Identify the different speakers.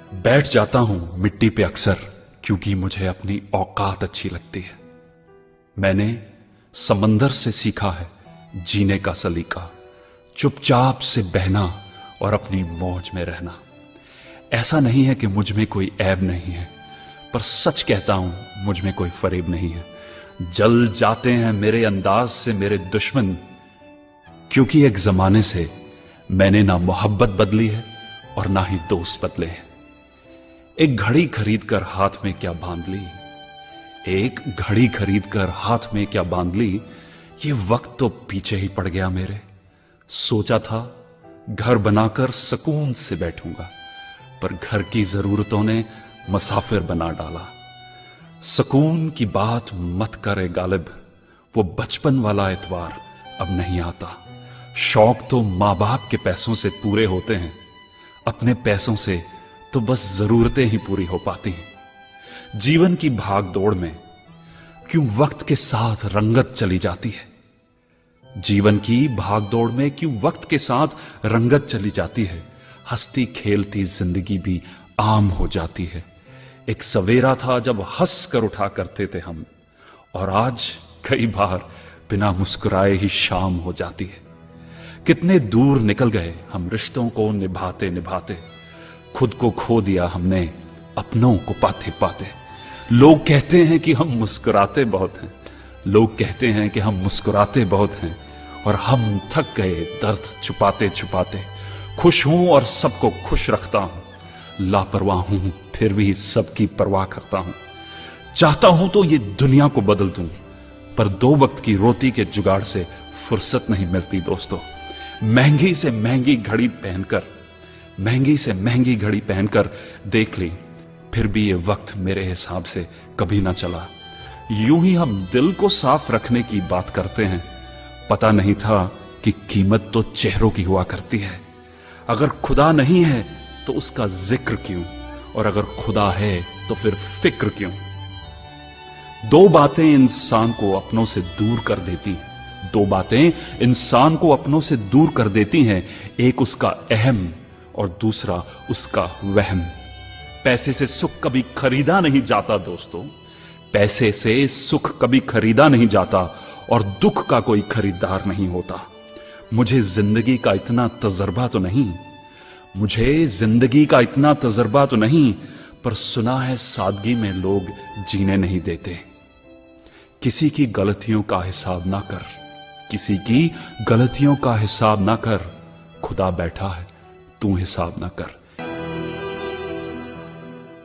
Speaker 1: बैठ जाता हूं मिट्टी पे अक्सर, क्योंकि मुझे अपनी औकात अच्छी लगती है। मैंने समंदर से सीखा है जीने का सलीका, चुपचाप से बहना और अपनी मौज में रहना। ऐसा नहीं है कि मुझ में कोई ऐब नहीं है, पर सच कहता हूं मुझ में कोई फरेब नहीं है। जल जाते हैं मेरे अंदाज से मेरे दुश्मन, क्योंकि एक जमाने से मैंने ना मोहब्बत बदली है और ना ही दोस्त बदले हैं। एक घड़ी खरीद कर हाथ में क्या बांध ली, एक घड़ी खरीद कर हाथ में क्या बांध ली, ये वक्त तो पीछे ही पड़ गया मेरे। सोचा था घर बनाकर सुकून से बैठूंगा, पर घर की जरूरतों ने मुसाफिर बना डाला। सुकून की बात मत करे गालिब, वो बचपन वाला एतवार अब नहीं आता। शौक तो मां बाप के पैसों से पूरे होते हैं, अपने पैसों से तो बस जरूरतें ही पूरी हो पाती हैं। जीवन की भाग दौड़ में क्यों वक्त के साथ रंगत चली जाती है, जीवन की भाग दौड़ में क्यों वक्त के साथ रंगत चली जाती है। हंसती खेलती जिंदगी भी आम हो जाती है। एक सवेरा था जब हंस कर उठा करते थे हम, और आज कई बार बिना मुस्कुराए ही शाम हो जाती है। कितने दूर निकल गए हम रिश्तों को निभाते निभाते, खुद को खो दिया हमने अपनों को पाते पाते। लोग कहते हैं कि हम मुस्कुराते बहुत हैं, लोग कहते हैं कि हम मुस्कुराते बहुत हैं, और हम थक गए दर्द छुपाते छुपाते। खुश हूं और सबको खुश रखता हूं, लापरवाह हूं फिर भी सबकी परवाह करता हूं। चाहता हूं तो ये दुनिया को बदल दूं, पर दो वक्त की रोटी के जुगाड़ से फुर्सत नहीं मिलती दोस्तों। महंगी से महंगी घड़ी पहनकर, महंगी से महंगी घड़ी पहनकर देख ली, फिर भी ये वक्त मेरे हिसाब से कभी ना चला। यूं ही हम दिल को साफ रखने की बात करते हैं, पता नहीं था कि कीमत तो चेहरों की हुआ करती है। अगर खुदा नहीं है तो उसका जिक्र क्यों, और अगर खुदा है तो फिर फिक्र क्यों। दो बातें इंसान को अपनों से दूर कर देती हैं, दो बातें इंसान को अपनों से दूर कर देती हैं, एक उसका अहम और दूसरा उसका वहम। पैसे से सुख कभी खरीदा नहीं जाता दोस्तों, पैसे से सुख कभी खरीदा नहीं जाता, और दुख का कोई खरीदार नहीं होता। मुझे जिंदगी का इतना तजर्बा तो नहीं, मुझे जिंदगी का इतना तजर्बा तो नहीं, पर सुना है सादगी में लोग जीने नहीं देते। किसी की गलतियों का हिसाब ना कर, किसी की गलतियों का हिसाब ना कर, खुदा बैठा है तू हिसाब ना कर।